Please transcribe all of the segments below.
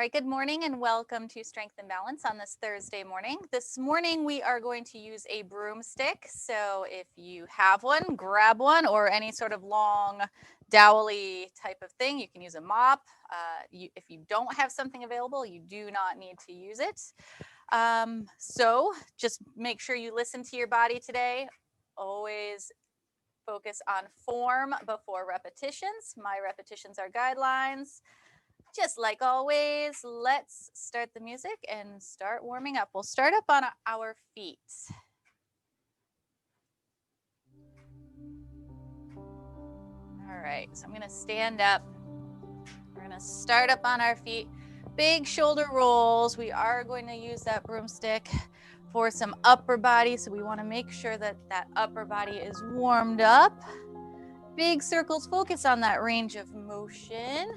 All right, good morning and welcome to Strength and Balance on this Thursday morning. This morning we are going to use a broomstick. So if you have one, grab one, or any sort of long dowely type of thing. You can use a mop. If you don't have something available, you do not need to use it. So just make sure you listen to your body today. Always focus on form before repetitions. My repetitions are guidelines. Just like always, let's start the music and start warming up. We'll start up on our feet. All right, so I'm gonna stand up. We're gonna start up on our feet. Big shoulder rolls. We are going to use that broomstick for some upper body, so we wanna make sure that that upper body is warmed up. Big circles, focus on that range of motion.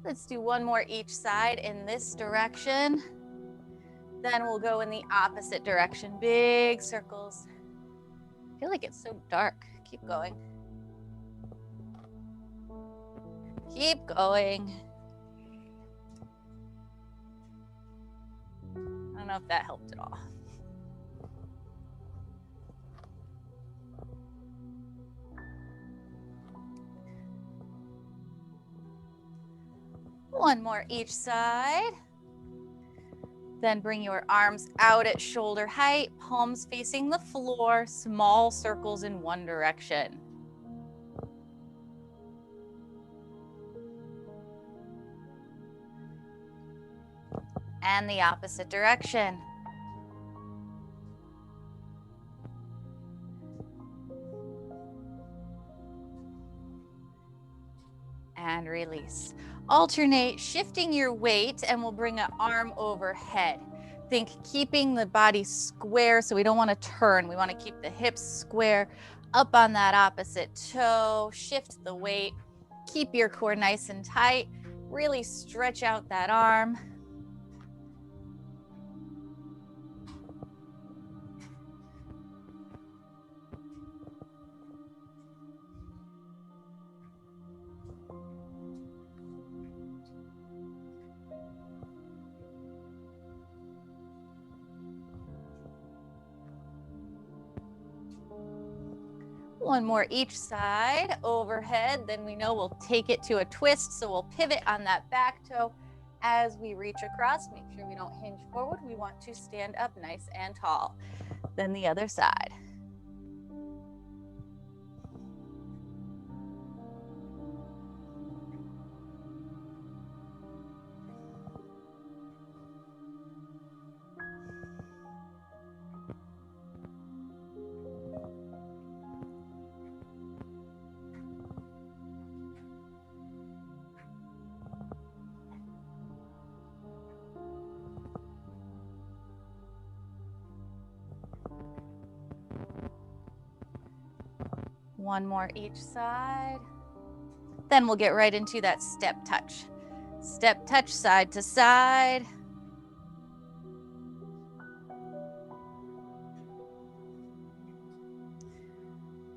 Let's do one more each side in this direction. Then we'll go in the opposite direction. Big circles. I feel like it's so dark. Keep going. Keep going. I don't know if that helped at all. One more each side. Then bring your arms out at shoulder height, palms facing the floor, small circles in one direction. And the opposite direction. And release. Alternate, shifting your weight, and we'll bring an arm overhead. Think keeping the body square, so we don't want to turn. We want to keep the hips square, up on that opposite toe. Shift the weight. Keep your core nice and tight. Really stretch out that arm. One more each side, overhead. Then we know we'll take it to a twist. So we'll pivot on that back toe as we reach across. Make sure we don't hinge forward. We want to stand up nice and tall. Then the other side. One more each side. Then we'll get right into that step touch. Step touch side to side.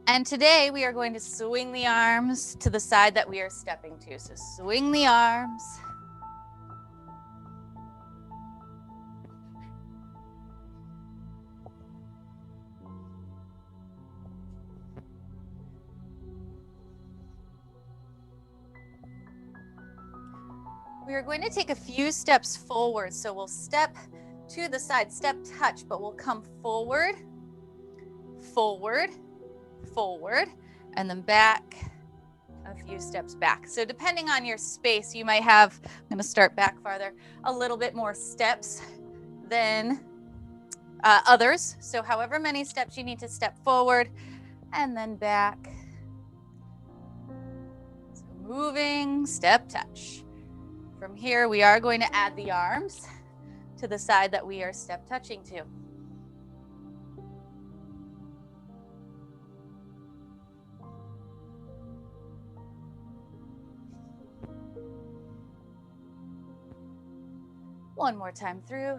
And today we are going to swing the arms to the side that we are stepping to. So swing the arms. We are going to take a few steps forward. So we'll step to the side, step touch, but we'll come forward, forward, forward, and then back, a few steps back. So depending on your space, you might have, I'm going to start back farther, a little bit more steps than others. So however many steps you need to step forward and then back. So moving, step touch. From here, we are going to add the arms to the side that we are step touching to. One more time through.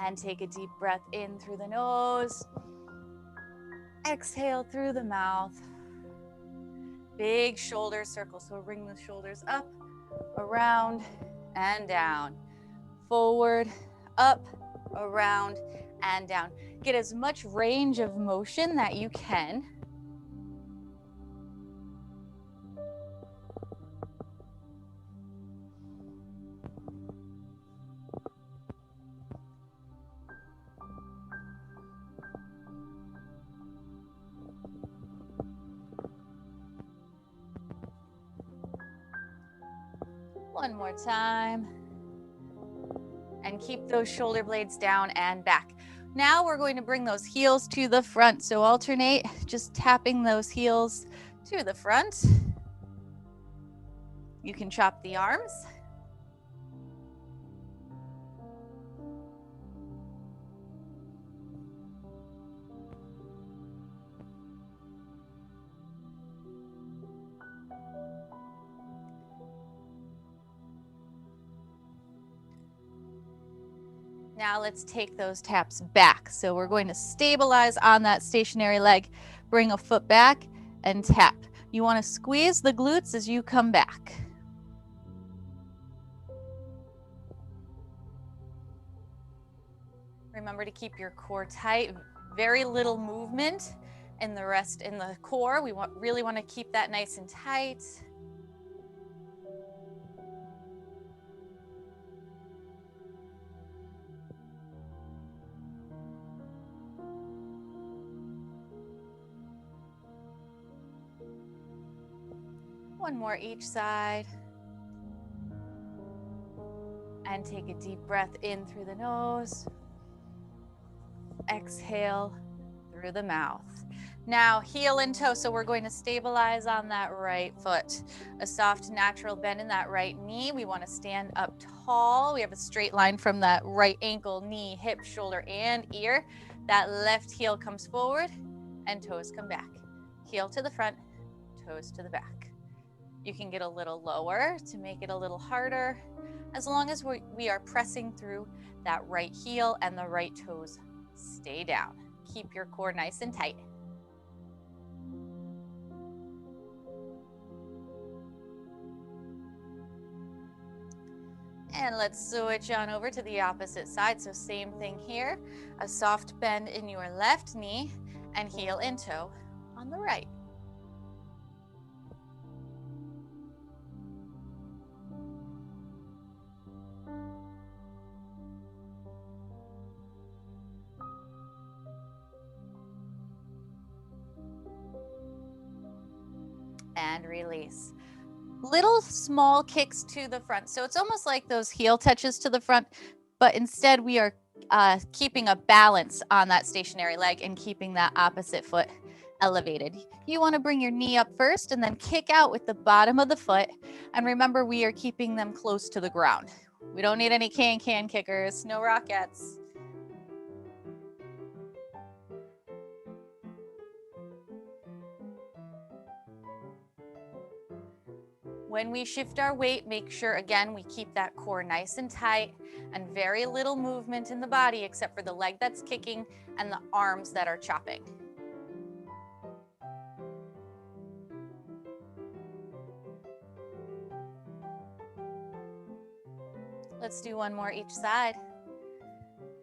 And take a deep breath in through the nose. Exhale through the mouth. Big shoulder circle. So bring the shoulders up, around, and down. Forward, up, around, and down. Get as much range of motion that you can. One more time. And keep those shoulder blades down and back. Now we're going to bring those heels to the front. So alternate, just tapping those heels to the front. You can chop the arms. Now let's take those taps back. So we're going to stabilize on that stationary leg, bring a foot back and tap. You want to squeeze the glutes as you come back. Remember to keep your core tight, very little movement in the core. We really want to keep that nice and tight. One more each side. And take a deep breath in through the nose. Exhale through the mouth. Now heel and toe, so we're going to stabilize on that right foot. A soft natural bend in that right knee. We want to stand up tall. We have a straight line from that right ankle, knee, hip, shoulder, and ear. That left heel comes forward and toes come back. Heel to the front, toes to the back. You can get a little lower to make it a little harder, as long as we are pressing through that right heel and the right toes stay down. Keep your core nice and tight. And let's switch on over to the opposite side. So same thing here, a soft bend in your left knee and heel and toe on the right. And release. Little small kicks to the front. So it's almost like those heel touches to the front, but instead we are keeping a balance on that stationary leg and keeping that opposite foot elevated. You want to bring your knee up first and then kick out with the bottom of the foot. And remember, we are keeping them close to the ground. We don't need any can-can kickers, no rockets. When we shift our weight, make sure, again, we keep that core nice and tight and very little movement in the body except for the leg that's kicking and the arms that are chopping. Let's do one more each side.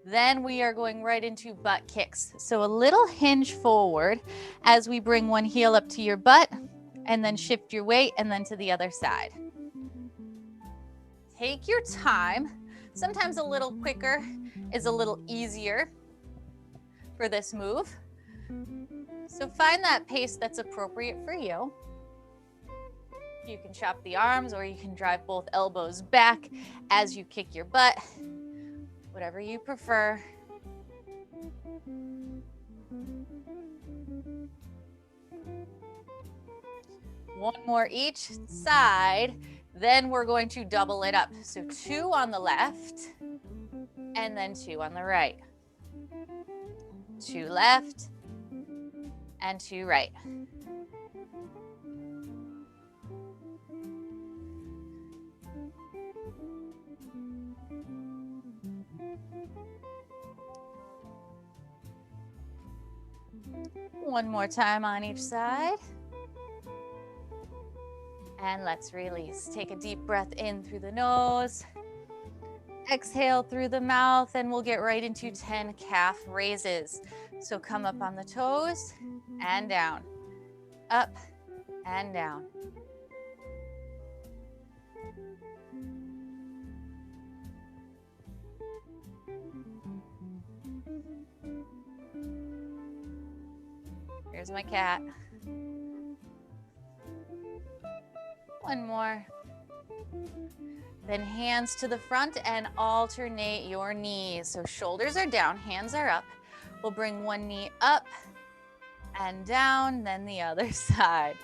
Then we are going right into butt kicks. So a little hinge forward as we bring one heel up to your butt, and then shift your weight and then to the other side. Take your time. Sometimes a little quicker is a little easier for this move. So find that pace that's appropriate for you. You can chop the arms or you can drive both elbows back as you kick your butt, whatever you prefer. One more each side, then we're going to double it up. So 2 on the left and then 2 on the right. to left, and to right. One more time on each side. And let's release. Take a deep breath in through the nose. Exhale through the mouth, and we'll get right into 10 calf raises. So come up on the toes and down, up and down. Here's my cat. One more. Then hands to the front and alternate your knees. So shoulders are down, hands are up. We'll bring one knee up and down, then the other side.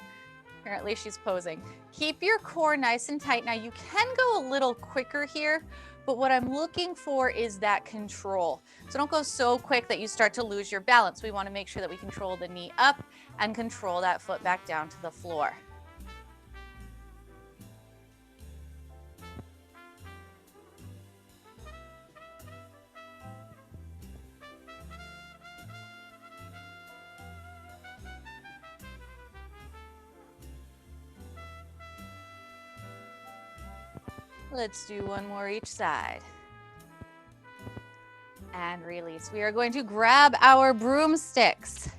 Apparently she's posing. Keep your core nice and tight. Now you can go a little quicker here, but what I'm looking for is that control. So don't go so quick that you start to lose your balance. We want to make sure that we control the knee up and control that foot back down to the floor. Let's do one more each side. And release. We are going to grab our broomsticks.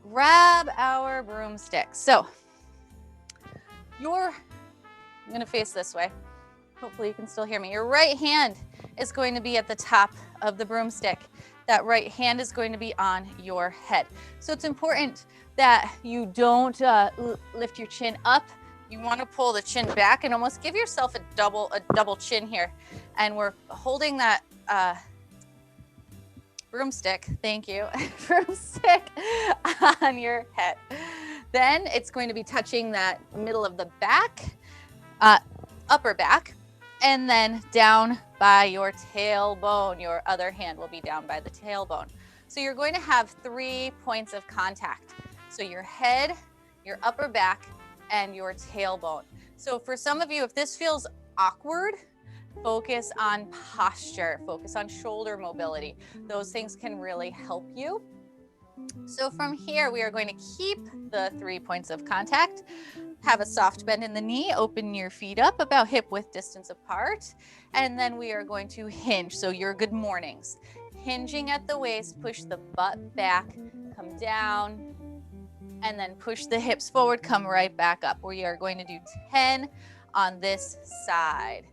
Grab our broomsticks. So, I'm going to face this way. Hopefully you can still hear me. Your right hand is going to be at the top of the broomstick. That right hand is going to be on your head. So it's important that you don't lift your chin up. You want to pull the chin back and almost give yourself a double chin here. And we're holding that broomstick, thank you, broomstick on your head. Then it's going to be touching that middle of the back, upper back, and then down by your tailbone. Your other hand will be down by the tailbone. So you're going to have 3 points of contact. So your head, your upper back, and your tailbone. So for some of you, if this feels awkward, focus on posture, focus on shoulder mobility. Those things can really help you. So from here, we are going to keep the 3 points of contact. Have a soft bend in the knee, open your feet up about hip width distance apart, and then we are going to hinge. So your good mornings. Hinging at the waist, push the butt back, come down, and then push the hips forward, come right back up. We are going to do 10 on this side.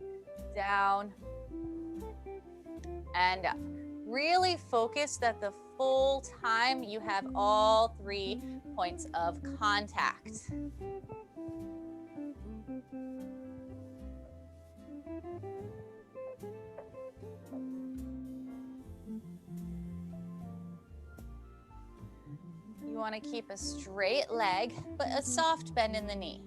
Down and up. Really focus that the full time you have all 3 points of contact. You want to keep a straight leg, but a soft bend in the knee.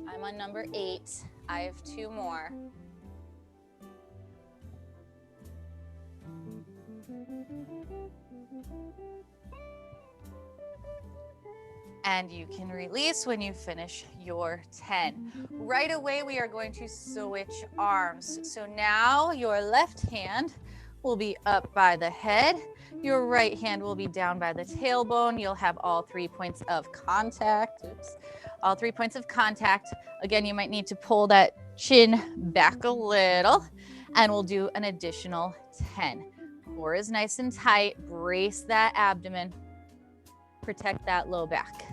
I'm on number 8. I have 2 more. And you can release when you finish your 10. Right away, we are going to switch arms. So now your left hand will be up by the head. Your right hand will be down by the tailbone. You'll have all 3 points of contact. Oops. All 3 points of contact. Again, you might need to pull that chin back a little, and we'll do an additional 10. Core is nice and tight. Brace that abdomen. Protect that low back.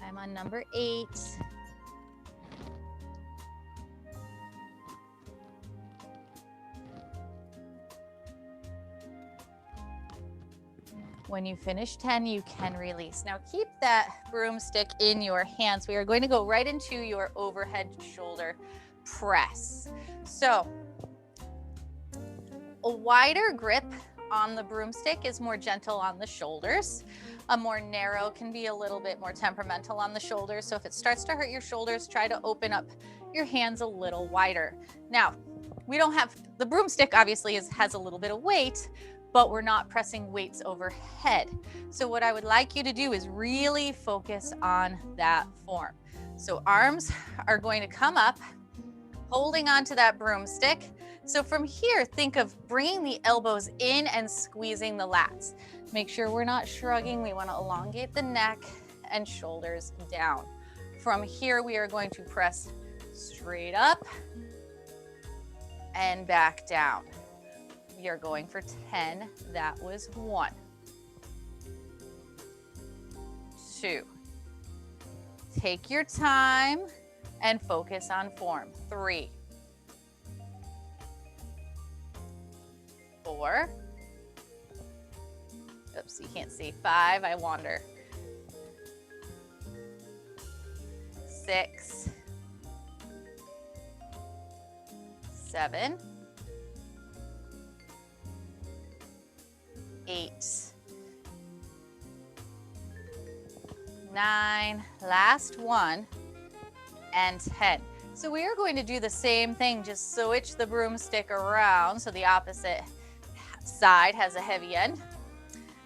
I'm on number 8. When you finish 10, you can release. Now keep that broomstick in your hands. We are going to go right into your overhead shoulder press. So a wider grip on the broomstick is more gentle on the shoulders. A more narrow can be a little bit more temperamental on the shoulders. So if it starts to hurt your shoulders, try to open up your hands a little wider. Now, we don't have, the broomstick obviously has a little bit of weight, but we're not pressing weights overhead. So what I would like you to do is really focus on that form. So arms are going to come up, holding onto that broomstick. So from here, think of bringing the elbows in and squeezing the lats. Make sure we're not shrugging. We want to elongate the neck and shoulders down. From here, we are going to press straight up and back down. We are going for 10. That was 1, 2. Take your time and focus on form. 3, 4. Oops, you can't see. 5, I wander. 6, 7, 8, 9, last one, and 10. So we are going to do the same thing, just switch the broomstick around so the opposite side has a heavy end.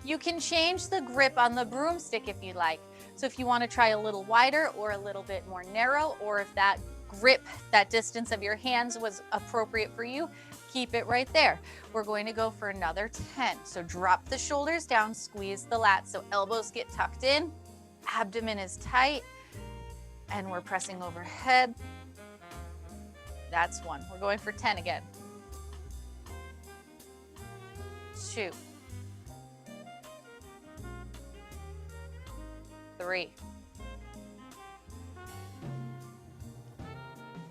You can change the grip on the broomstick if you like. So if you want to try a little wider or a little bit more narrow, or if that grip, that distance of your hands was appropriate for you, keep it right there. We're going to go for another 10. So drop the shoulders down, squeeze the lats so elbows get tucked in, abdomen is tight, and we're pressing overhead. That's 1. We're going for 10 again. 2, 3,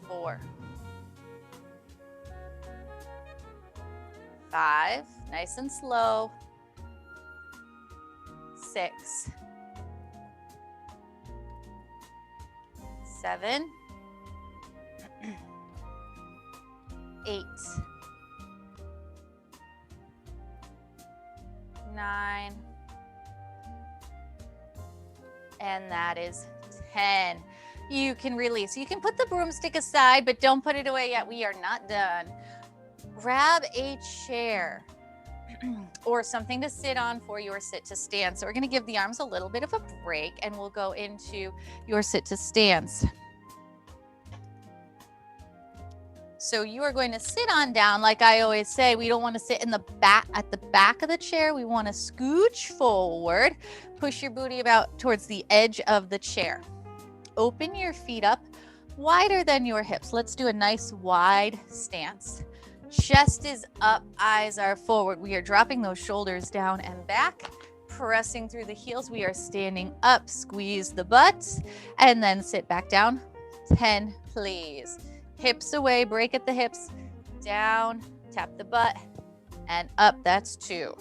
4, 5, nice and slow. 6, 7, 8, 9, and that is 10. You can release. You can put the broomstick aside, but don't put it away yet. We are not done. Grab a chair or something to sit on for your sit to stand. So we're going to give the arms a little bit of a break and we'll go into your sit to stance. So you are going to sit on down. Like I always say, we don't want to sit in the back at the back of the chair. We want to scooch forward, push your booty about towards the edge of the chair. Open your feet up wider than your hips. Let's do a nice wide stance. Chest is up, eyes are forward. We are dropping those shoulders down and back, pressing through the heels. We are standing up, squeeze the butt, and then sit back down. 10, please. Hips away, break at the hips, down, tap the butt, and up. That's 2.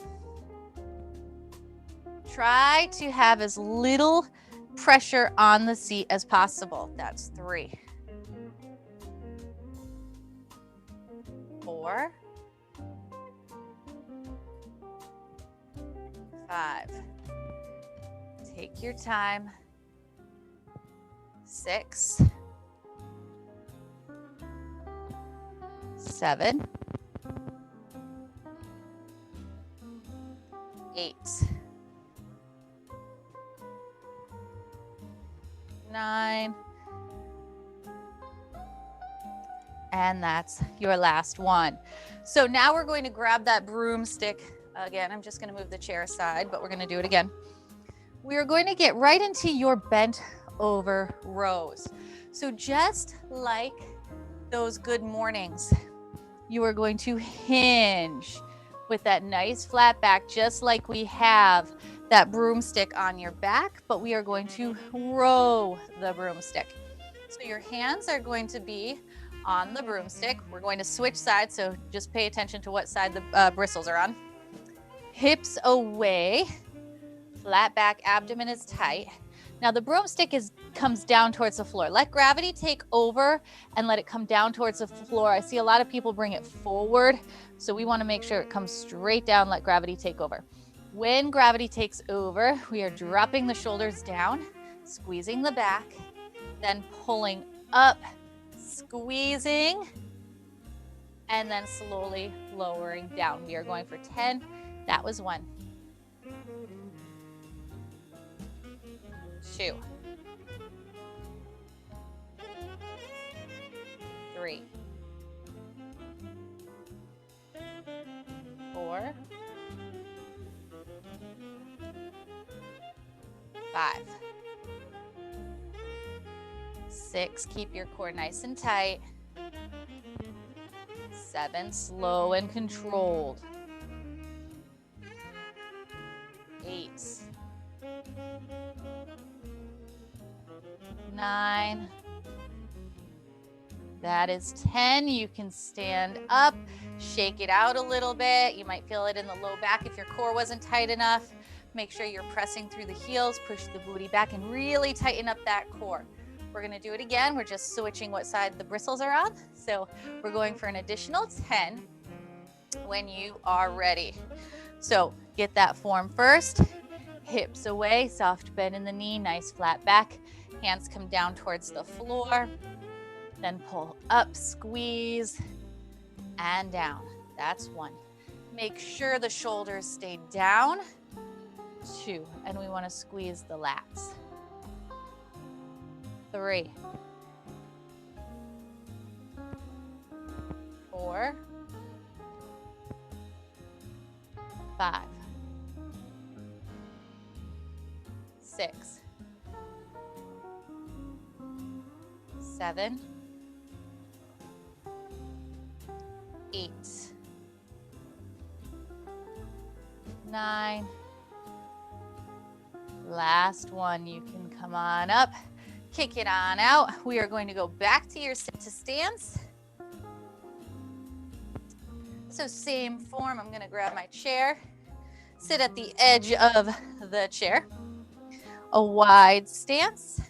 Try to have as little pressure on the seat as possible. That's 3. 4, 5. Take your time. 6, 7, 8, 9, and that's your last one. So now we're going to grab that broomstick again. I'm just going to move the chair aside, but we're going to do it again. We are going to get right into your bent over rows. So just like those good mornings, you are going to hinge with that nice flat back, just like we have that broomstick on your back, but we are going to row the broomstick. So your hands are going to be on the broomstick. We're going to switch sides, so just pay attention to what side the bristles are on. Hips away, flat back, abdomen is tight. Now the broomstick comes down towards the floor. Let gravity take over and let it come down towards the floor. I see a lot of people bring it forward, so we want to make sure it comes straight down, let gravity take over. When gravity takes over, we are dropping the shoulders down, squeezing the back, then pulling up, squeezing, and then slowly lowering down. We are going for 10. That was 1. 2. 3. 4. 5. 6, keep your core nice and tight. 7, slow and controlled. 8. 9. That is 10. You can stand up, shake it out a little bit. You might feel it in the low back if your core wasn't tight enough. Make sure you're pressing through the heels, push the booty back, and really tighten up that core. We're going to do it again. We're just switching what side the bristles are on. So we're going for an additional 10 when you are ready. So get that form first. Hips away, soft bend in the knee, nice flat back. Hands come down towards the floor. Then pull up, squeeze, and down. That's 1. Make sure the shoulders stay down. 2, and we want to squeeze the lats. 3. 4. 5. 6. 7. 8. 9. Last one. You can come on up, kick it on out. We are going to go back to your sit to stance. So same form. I'm going to grab my chair, sit at the edge of the chair. A wide stance.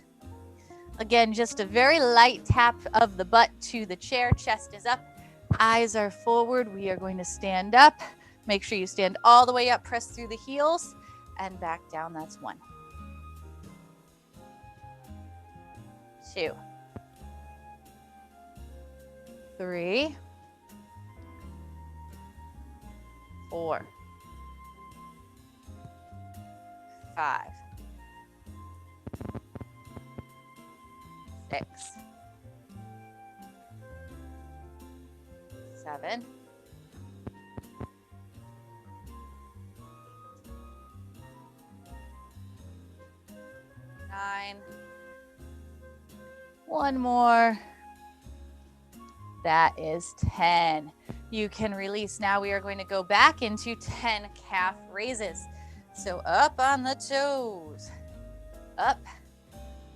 Again, just a very light tap of the butt to the chair. Chest is up, eyes are forward. We are going to stand up. Make sure you stand all the way up, press through the heels, and back down. That's 1. 2. 3. 4. 5. 6. 7. 9. 1 more. That is 10. You can release. Now we are going to go back into 10 calf raises. So up on the toes, up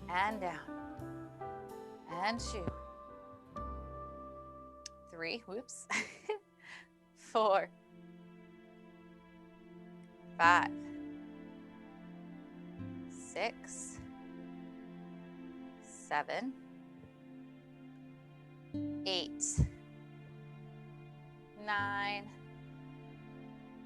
and down, and 2, 3, whoops, 4, 5, 6, 7, 8, 9,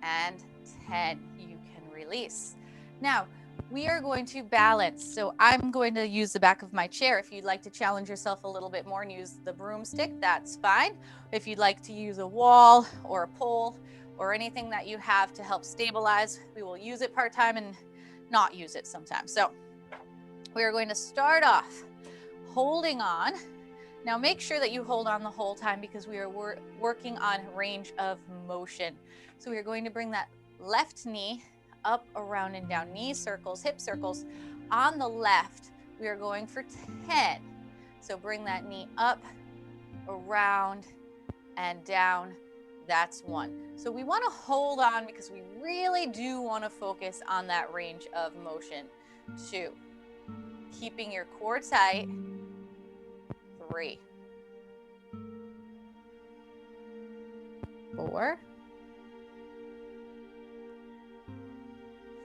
and 10. You can release. Now, we are going to balance. So I'm going to use the back of my chair. If you'd like to challenge yourself a little bit more and use the broomstick, that's fine. If you'd like to use a wall or a pole or anything that you have to help stabilize, we will use it part-time and not use it sometimes. So we are going to start off holding on. Now make sure that you hold on the whole time because we are working on range of motion. So we are going to bring that left knee up, around, and down. Knee circles, hip circles. On the left, we are going for 10. So bring that knee up, around, and down. That's 1. So we want to hold on because we really do want to focus on that range of motion. 2. Keeping your core tight. 3. 4.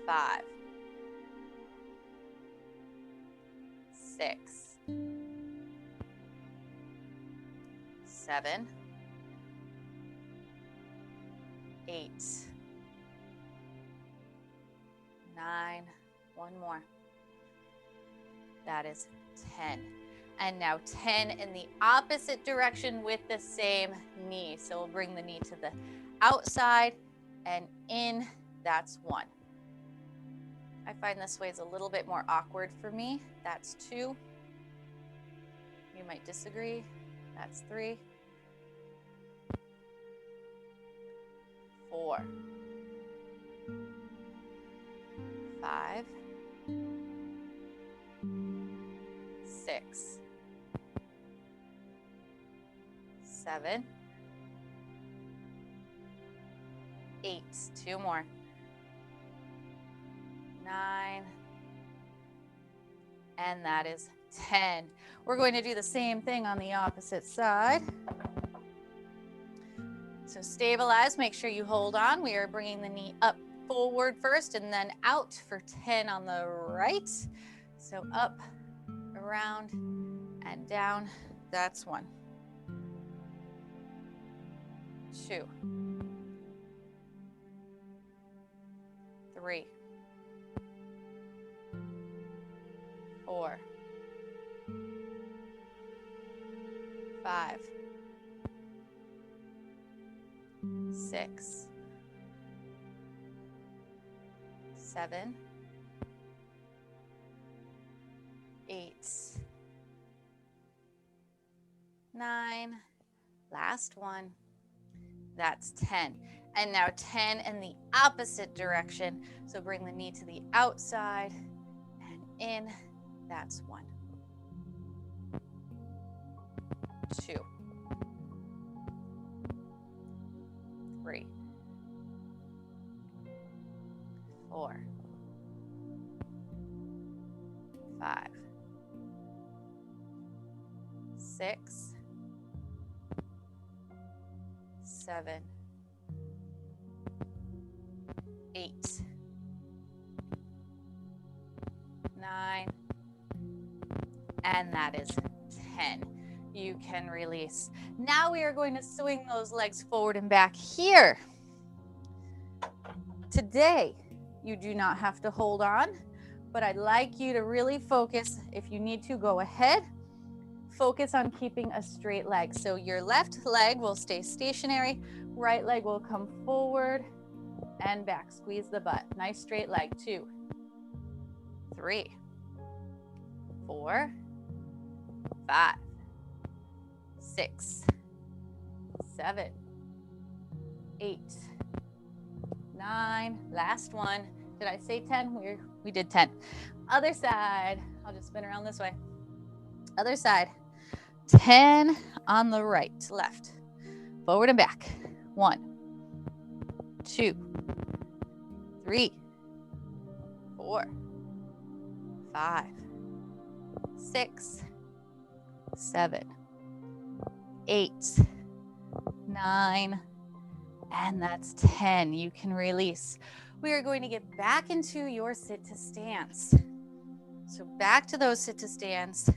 5. 6. 7. 8. 9. One more. That is 10. And now 10 in the opposite direction with the same knee. So we'll bring the knee to the outside and in. That's 1. I find this way is a little bit more awkward for me. That's 2. You might disagree. That's 3. 4. 5. 6. 7. 8. 2 more. 9. And that is 10. We're going to do the same thing on the opposite side. So stabilize, make sure you hold on. We are bringing the knee up forward first and then out for 10 on the right. So up, around, and down. That's 1. 2. 3. 4. 5. 6. 7. 8. 9. Last one. That's 10. And now 10 in the opposite direction. So bring the knee to the outside and in. That's 1. 2. 3. 4. 5. 6. 7. 8. 9. And that is 10. You can release. Now we are going to swing those legs forward and back here. Today, you do not have to hold on, but I'd like you to really focus. If you need to, go ahead. Focus on keeping a straight leg. So your left leg will stay stationary, right leg will come forward and back. Squeeze the butt. Nice straight leg. 2, 3, 4, 5, 6, 7, 8, 9. Last one. Did I say 10? We did 10. Other side. I'll just spin around this way. Other side. 10 on the right, left. Forward and back. 1, 2, 3, 4, 5, 6, 7, 8, 9, and that's 10. You can release. We are going to get back into your sit to stands. So back to those sit to stands.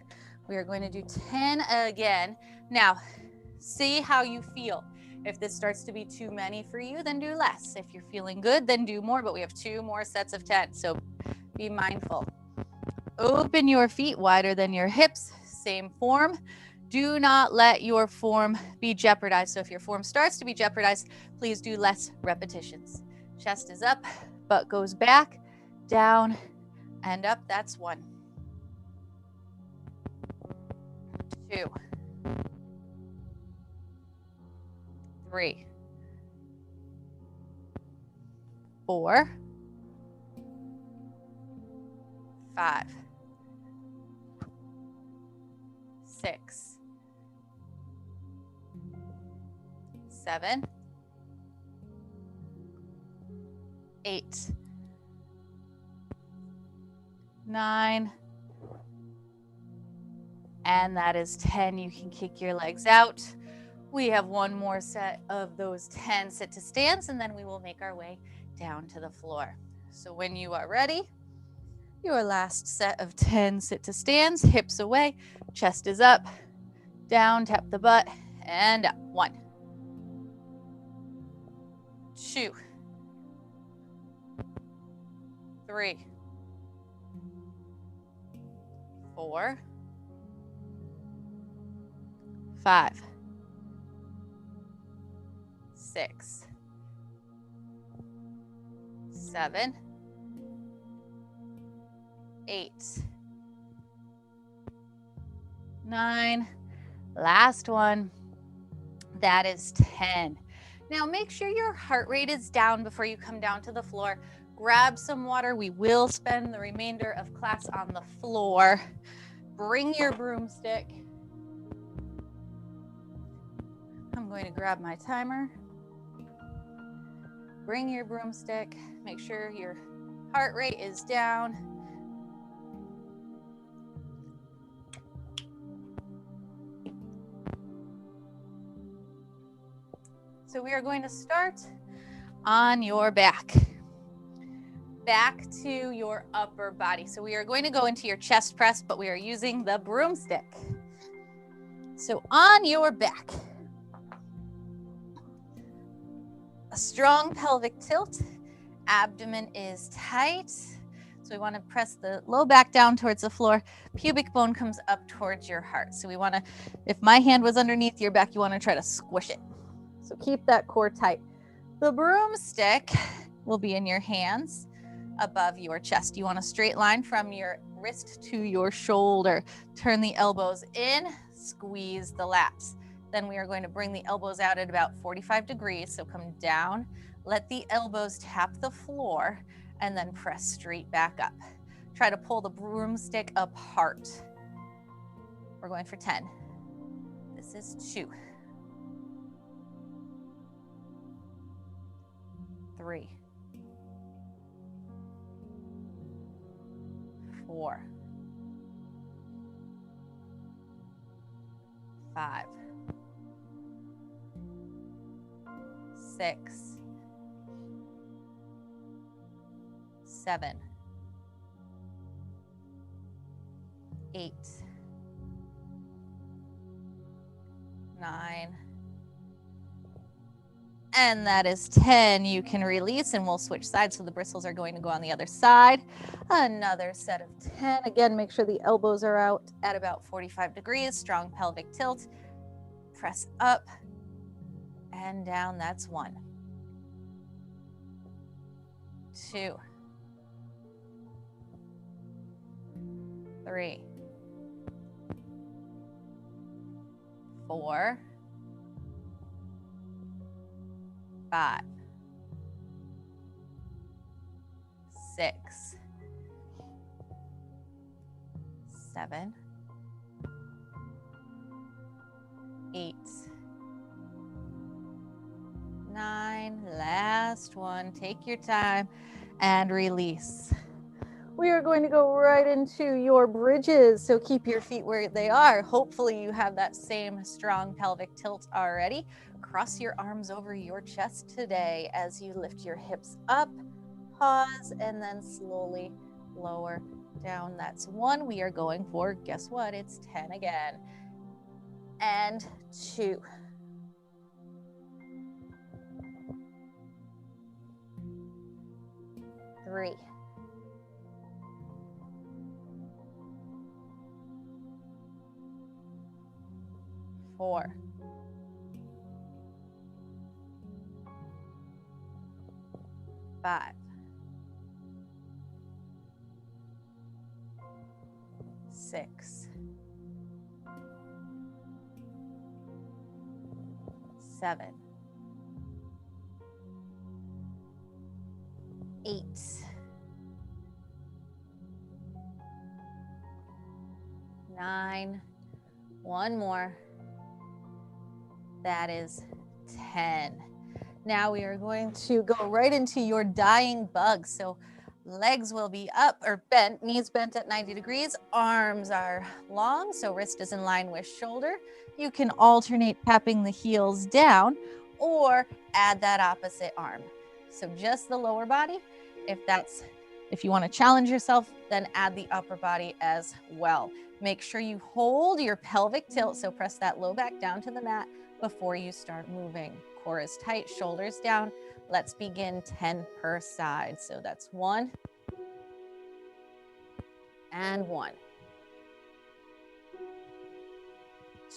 We are going to do 10 again. Now, see how you feel. If this starts to be too many for you, then do less. If you're feeling good, then do more, but we have 2 more sets of 10. So be mindful. Open your feet wider than your hips, same form. Do not let your form be jeopardized. So if your form starts to be jeopardized, please do less repetitions. Chest is up, butt goes back, down, and up. That's 1. 2. 3. 4. 5. 6. 7. 8, 9, and that is 10. You can kick your legs out. We have one more set of those 10 sit to stands, and then we will make our way down to the floor. So when you are ready, your last set of 10 sit to stands, hips away, chest is up, down, tap the butt, and up. 1, 2, 3, 4, 5, 6, 7, 8, 9, last one, that is 10. Now make sure your heart rate is down before you come down to the floor. Grab some water. We will spend the remainder of class on the floor. Bring your broomstick. I'm going to grab my timer. Bring your broomstick. Make sure your heart rate is down. So we are going to start on your back to your upper body. So we are going to go into your chest press, but we are using the broomstick. So on your back, a strong pelvic tilt, abdomen is tight. So we want to press the low back down towards the floor. Pubic bone comes up towards your heart. So we want to, if my hand was underneath your back, you want to try to squish it. So keep that core tight. The broomstick will be in your hands above your chest. You want a straight line from your wrist to your shoulder. Turn the elbows in, squeeze the lats. Then we are going to bring the elbows out at about 45 degrees. So come down, let the elbows tap the floor, and then press straight back up. Try to pull the broomstick apart. We're going for 10. This is 2. 3, 4, 5, 6, 7, 8, 9, and that is 10. You can release, and we'll switch sides. So the bristles are going to go on the other side. Another set of 10. Again, make sure the elbows are out at about 45 degrees. Strong pelvic tilt. Press up and down. That's 1, 2, 3, 4, 5, 6, 7, 8, 9. Last one. Take your time and release. We are going to go right into your bridges. So keep your feet where they are. Hopefully you have that same strong pelvic tilt already. Cross your arms over your chest today as you lift your hips up, pause, and then slowly lower down. That's 1. We are going for, guess what? It's 10 again. And 2. 3. 4. 5. 6. 7. 8. 9. One more. That is 10. Now we are going to go right into your dying bug. So legs will be up or bent, knees bent at 90 degrees. Arms are long, so wrist is in line with shoulder. You can alternate tapping the heels down or add that opposite arm. So just the lower body. If you want to challenge yourself, then add the upper body as well. Make sure you hold your pelvic tilt, so press that low back down to the mat before you start moving. Core is tight, shoulders down. Let's begin 10 per side. So that's 1 and 1,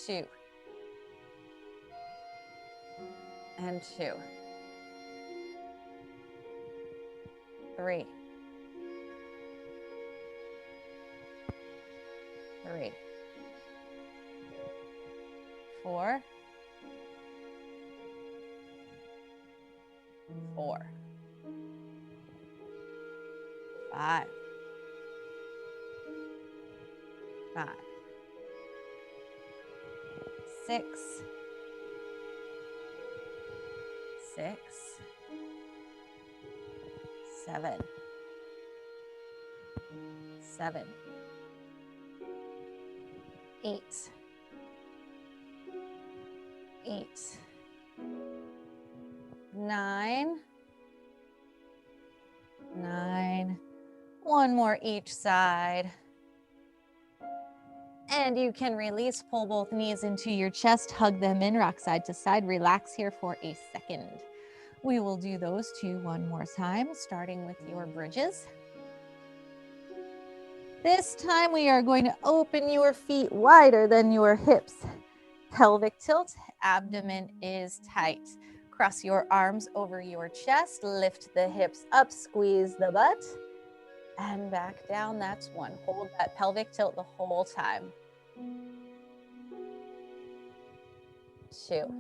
2 and 2, 3, 3, 4, 4, 5, 5, 6, 6, 7, 7, 8, 8, 9, 9, one more each side. And you can release, pull both knees into your chest, hug them in, rock side to side, relax here for a second. We will do those two one more time, starting with your bridges. This time we are going to open your feet wider than your hips. Pelvic tilt, abdomen is tight. Cross your arms over your chest, lift the hips up, squeeze the butt, and back down. That's 1. Hold that pelvic tilt the whole time. 2.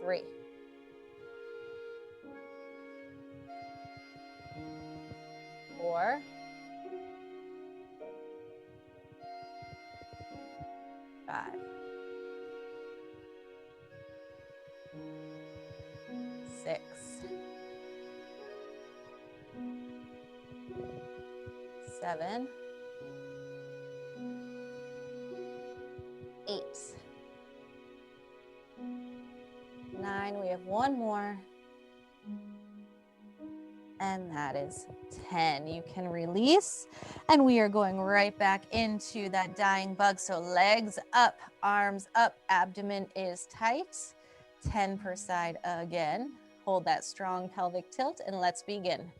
3. 4. 5. 6. 7. 8. 9. We have one more. And that is 10. You can release. And we are going right back into that dying bug. So legs up, arms up, abdomen is tight. 10 per side again. Hold that strong pelvic tilt and let's begin.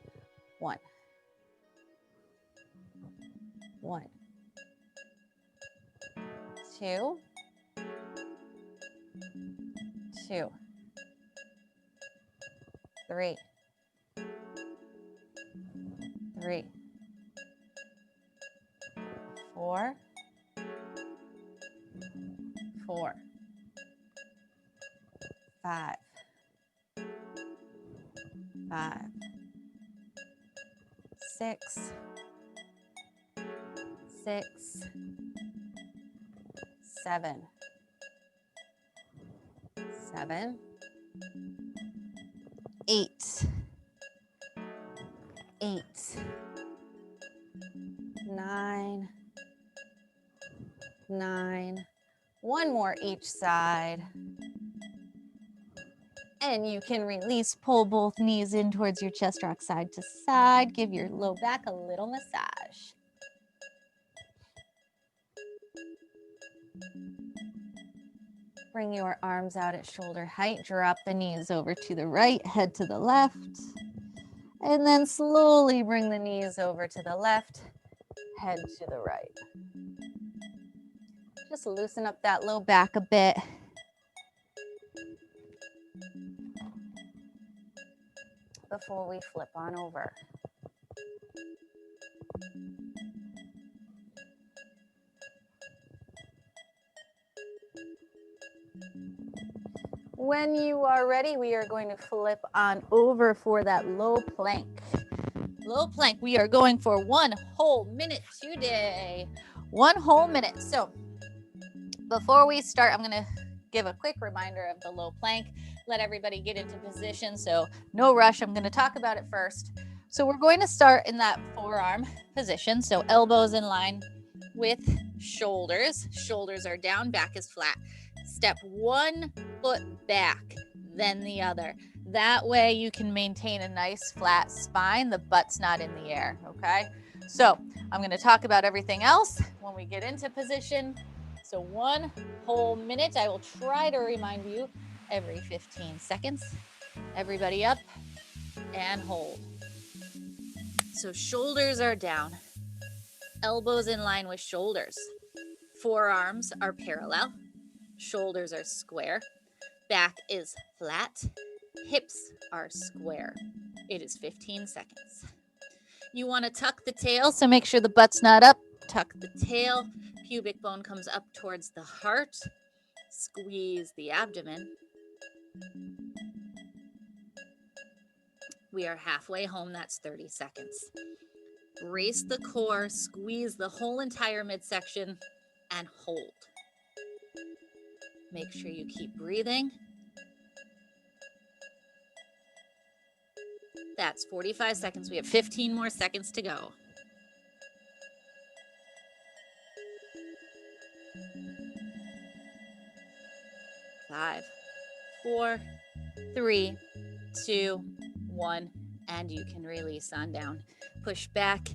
1. 1. 2. 2. 3. 3. 4. 4. 5. 5. 6. 6. 7. 7. 8. 8. 9. 9. One more each side. And you can release, pull both knees in towards your chest, rock side to side. Give your low back a little massage. Bring your arms out at shoulder height. Drop the knees over to the right, head to the left. And then slowly bring the knees over to the left, head to the right. Just loosen up that low back a bit. Before we flip on over. When you are ready, we are going to flip on over for that low plank. Low plank, we are going for 1 whole minute today. 1 whole minute. So Before we start, I'm going to give a quick reminder of the low plank. Let everybody get into position. So no rush. I'm going to talk about it first. So we're going to start in that forearm position. So elbows in line with shoulders. Shoulders are down, back is flat. Step one foot back, then the other. That way you can maintain a nice flat spine. The butt's not in the air, okay? So I'm going to talk about everything else when we get into position. So 1 whole minute. I will try to remind you every 15 seconds. Everybody up and hold. So shoulders are down, elbows in line with shoulders. Forearms are parallel, shoulders are square, back is flat, hips are square. It is 15 seconds. You want to tuck the tail, so make sure the butt's not up. Tuck the tail, pubic bone comes up towards the heart. Squeeze the abdomen. We are halfway home, that's 30 seconds. Brace the core, squeeze the whole entire midsection, and hold. Make sure you keep breathing. That's 45 seconds. We have 15 more seconds to go. 5, 4, 3, 2, 1, and you can release on down. Push back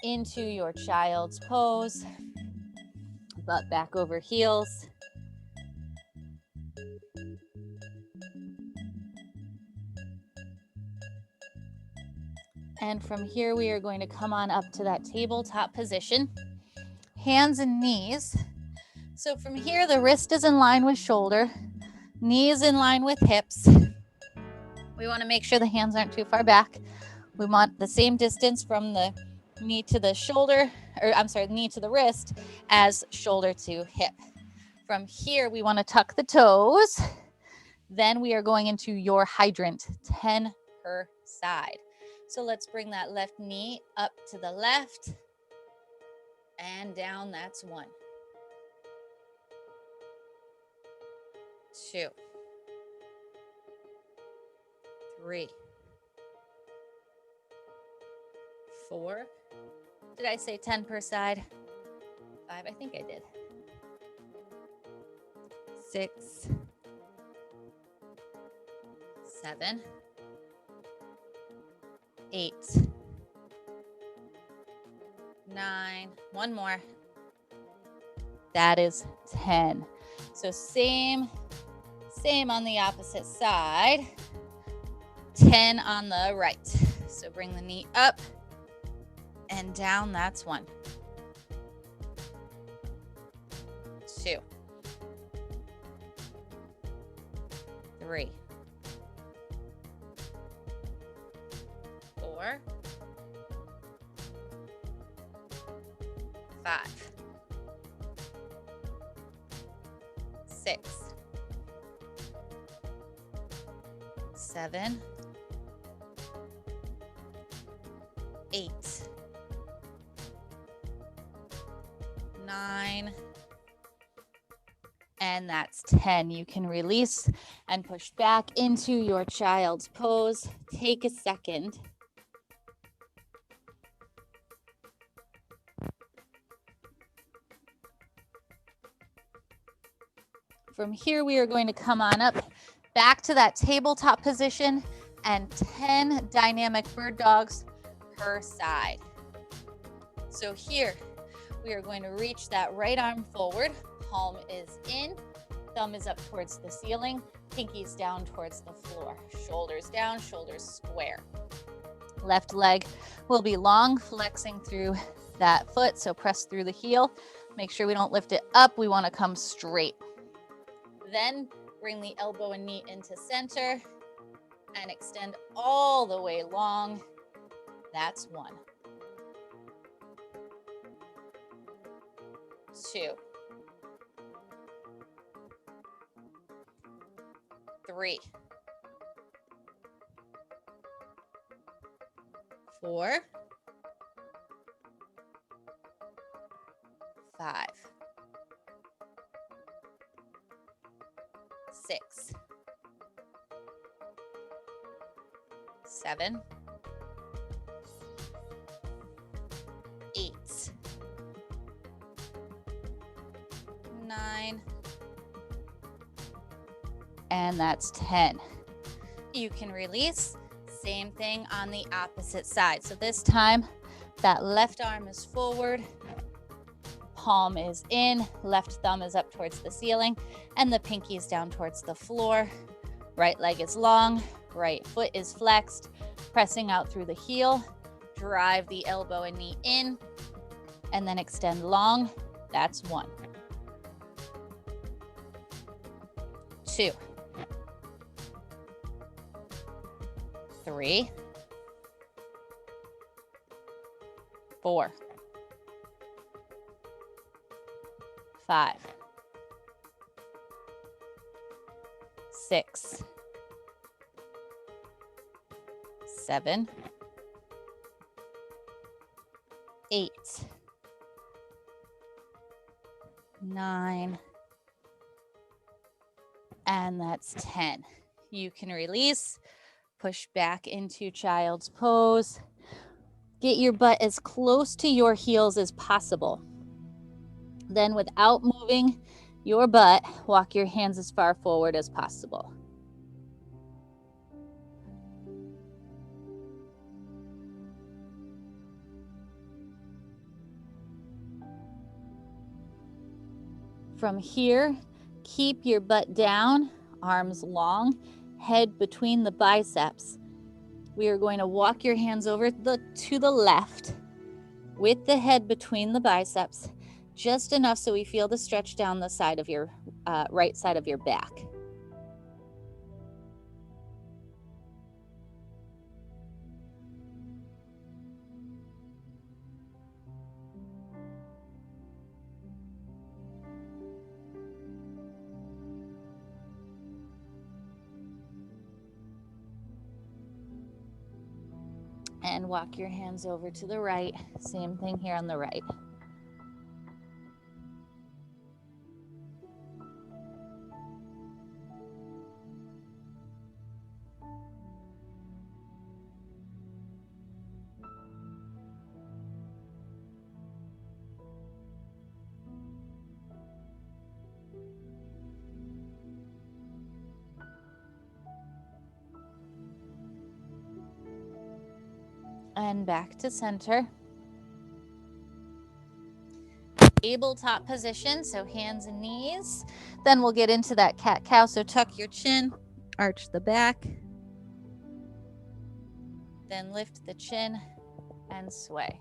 into your child's pose. Butt back over heels. And from here, we are going to come on up to that tabletop position. Hands and knees. So from here, the wrist is in line with shoulder, knees in line with hips. We want to make sure the hands aren't too far back. We want the same distance from the knee to the shoulder, or I'm sorry, knee to the wrist as shoulder to hip. From here, we want to tuck the toes. Then we are going into your hydrant, 10 per side. So let's bring that left knee up to the left and down. That's 1, 2, 3, 4. Did I say 10 per side? 5, I think I did. 6, 7, 8, 9, 1 more. That is 10. So same on the opposite side. 10 on the right. So bring the knee up and down. That's 1, 2, 3, 4, 5, 6, 7, 8, 9, and that's 10. You can release and push back into your child's pose. Take a second. From here, we are going to come on up back to that tabletop position and 10 dynamic bird dogs per side. So here, we are going to reach that right arm forward. Palm is in, thumb is up towards the ceiling, pinkies down towards the floor. Shoulders down, shoulders square. Left leg will be long, flexing through that foot, so press through the heel. Make sure we don't lift it up. We want to come straight. Then bring the elbow and knee into center and extend all the way long. That's 1, 2, 3, 4, 5, 6, 7, 8, 9, and that's 10. You can release. Same thing on the opposite side. So this time, that left arm is forward, palm is in, left thumb is up towards the ceiling, and the pinky is down towards the floor. Right leg is long, right foot is flexed, pressing out through the heel. Drive the elbow and knee in, and then extend long. That's 1. 2. 3. 4. 5. 6. 7. 8. 9. And that's 10. You can release, push back into child's pose. Get your butt as close to your heels as possible. Then without moving your butt, walk your hands as far forward as possible. From here, keep your butt down, arms long, head between the biceps. We are going to walk your hands over to the left with the head between the biceps, just enough so we feel the stretch down the side of your right side of your back. And walk your hands over to the right. Same thing here on the right. And back to center. Tabletop position, so hands and knees. Then we'll get into that cat-cow, so tuck your chin, arch the back, then lift the chin and sway.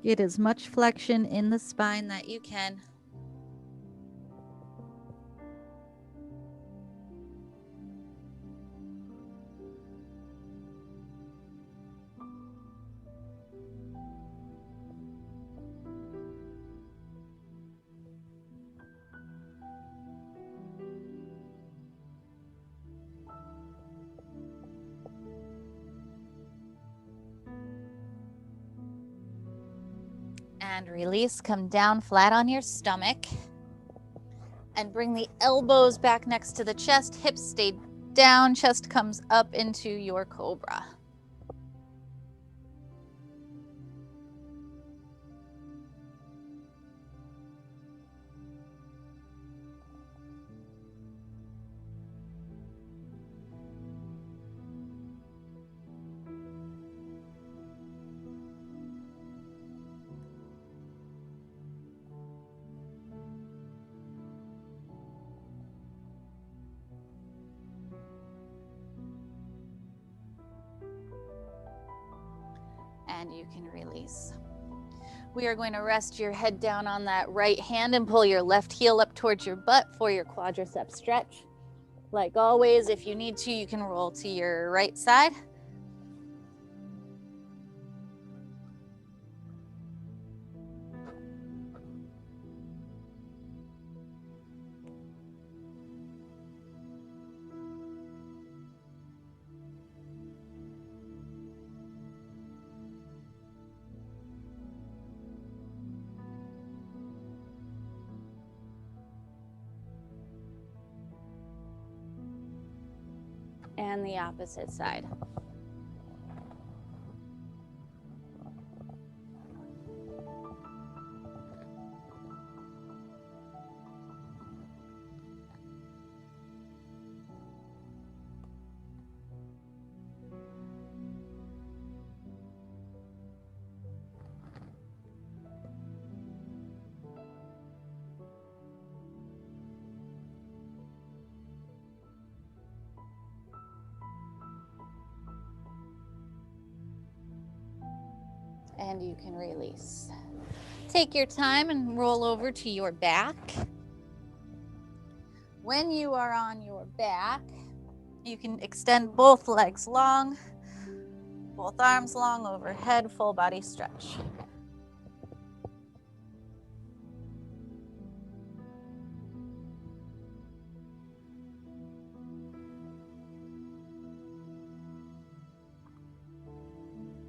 Get as much flexion in the spine that you can. And release, come down flat on your stomach and bring the elbows back next to the chest, hips stay down, chest comes up into your cobra. And you can release. We are going to rest your head down on that right hand and pull your left heel up towards your butt for your quadricep stretch. Like always, if you need to, you can roll to your right side. and the opposite side. And you can release. Take your time and roll over to your back. When you are on your back, you can extend both legs long, both arms long overhead, full body stretch.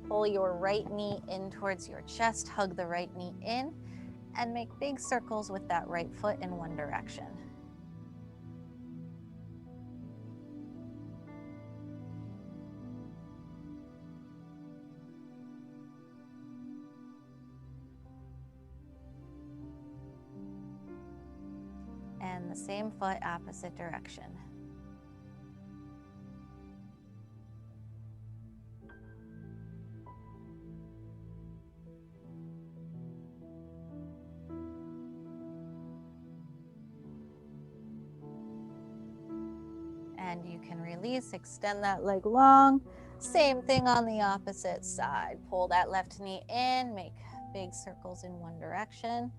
Pull your right knee in towards your chest, hug the right knee in, and make big circles with that right foot in one direction. And the same foot, opposite direction. And you can release, extend that leg long. Same thing on the opposite side. Pull that left knee in, make big circles in one direction.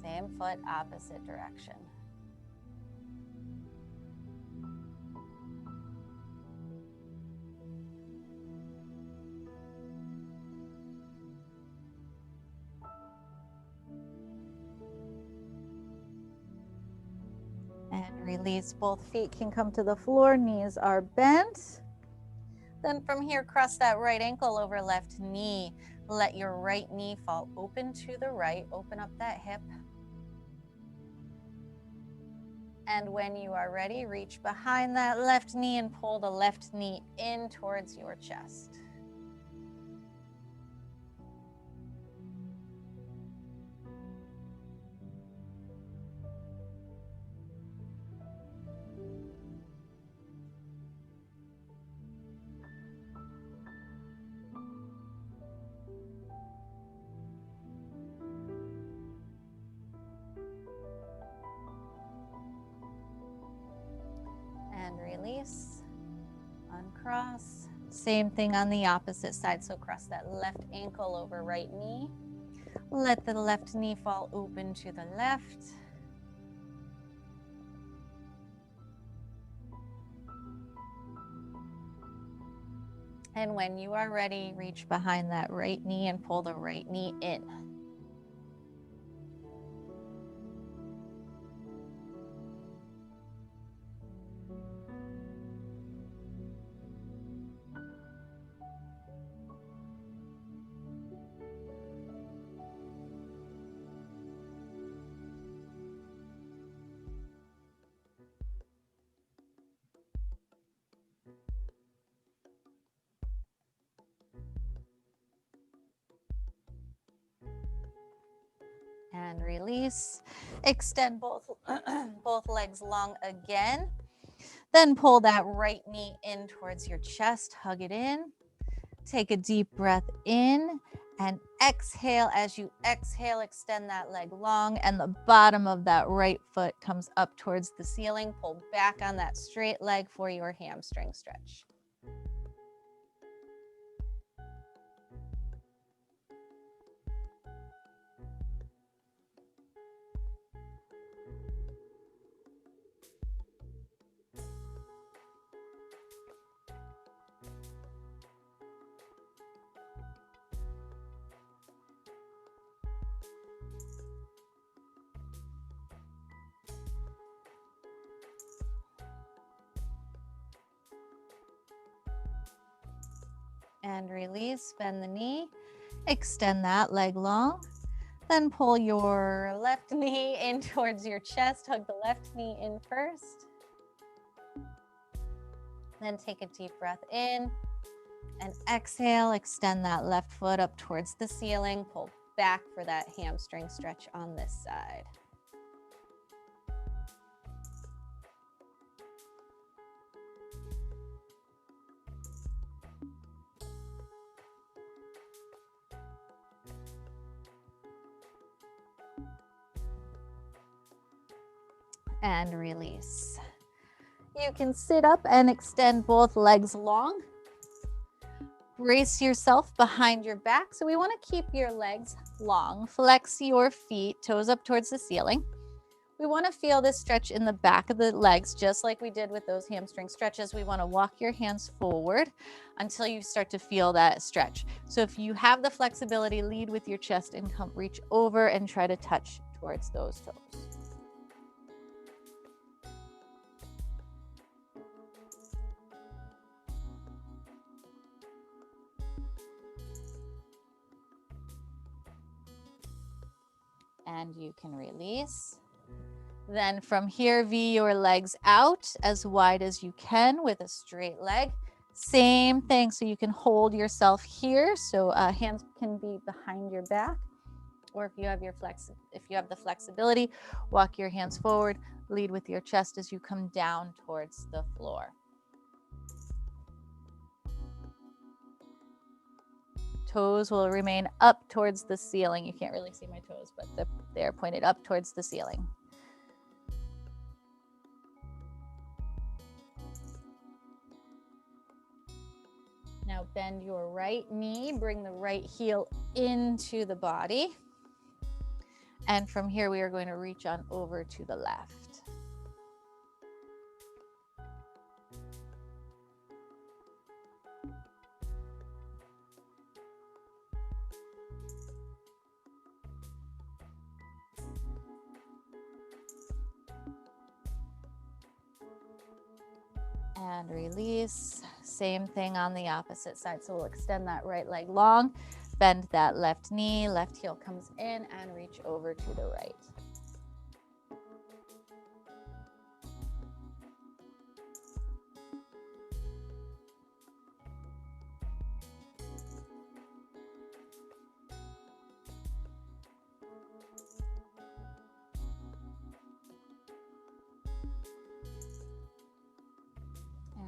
Same foot, opposite direction. And release, both feet can come to the floor, knees are bent. Then from here, cross that right ankle over left knee. Let your right knee fall open to the right, open up that hip. And when you are ready, reach behind that left knee and pull the left knee in towards your chest. And release, uncross. Same thing on the opposite side. So cross that left ankle over right knee. Let the left knee fall open to the left. And when you are ready, reach behind that right knee and pull the right knee in. And release. Extend both, both legs long again. Then pull that right knee in towards your chest, hug it in. Take a deep breath in and exhale. As you exhale, extend that leg long and the bottom of that right foot comes up towards the ceiling. Pull back on that straight leg for your hamstring stretch. And release, bend the knee, extend that leg long. Then pull your left knee in towards your chest, hug the left knee in first. Then take a deep breath in and exhale, extend that left foot up towards the ceiling, pull back for that hamstring stretch on this side. And release. You can sit up and extend both legs long. Brace yourself behind your back. So we want to keep your legs long. Flex your feet, toes up towards the ceiling. We want to feel this stretch in the back of the legs, just like we did with those hamstring stretches. We want to walk your hands forward until you start to feel that stretch. So if you have the flexibility, lead with your chest and come reach over and try to touch towards those toes. And you can release. Then from here, V your legs out as wide as you can with a straight leg. Same thing, so you can hold yourself here. So hands can be behind your back, or if you have the flexibility, walk your hands forward, lead with your chest as you come down towards the floor. Toes will remain up towards the ceiling. You can't really see my toes, but they're pointed up towards the ceiling. Now bend your right knee, bring the right heel into the body. And from here, we are going to reach on over to the left. And release. Same thing on the opposite side. So we'll extend that right leg long, bend that left knee, left heel comes in and reach over to the right.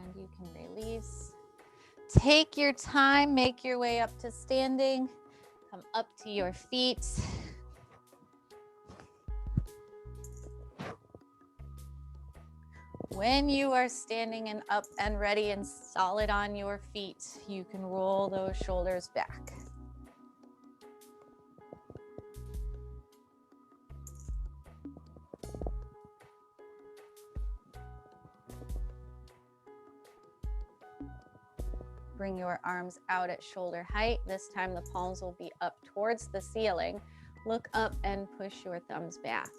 And you can release. Take your time, make your way up to standing. Come up to your feet. When you are standing and up and ready and solid on your feet, you can roll those shoulders back. Bring your arms out at shoulder height. This time the palms will be up towards the ceiling. Look up and push your thumbs back.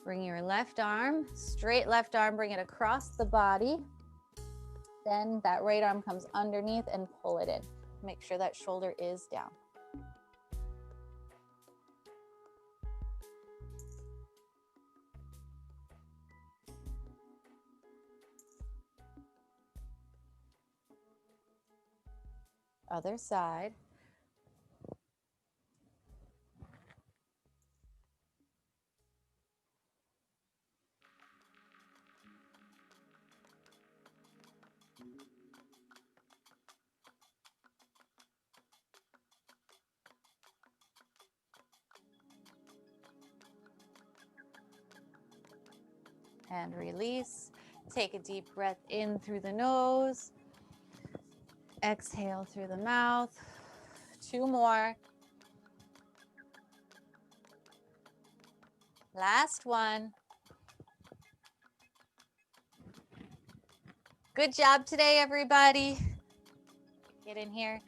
Bring your left arm, straight left arm, bring it across the body. Then that right arm comes underneath and pull it in. Make sure that shoulder is down. Other side. And release. Take a deep breath in through the nose. Exhale through the mouth. 2 more. Last one. Good job today, everybody. Get in here.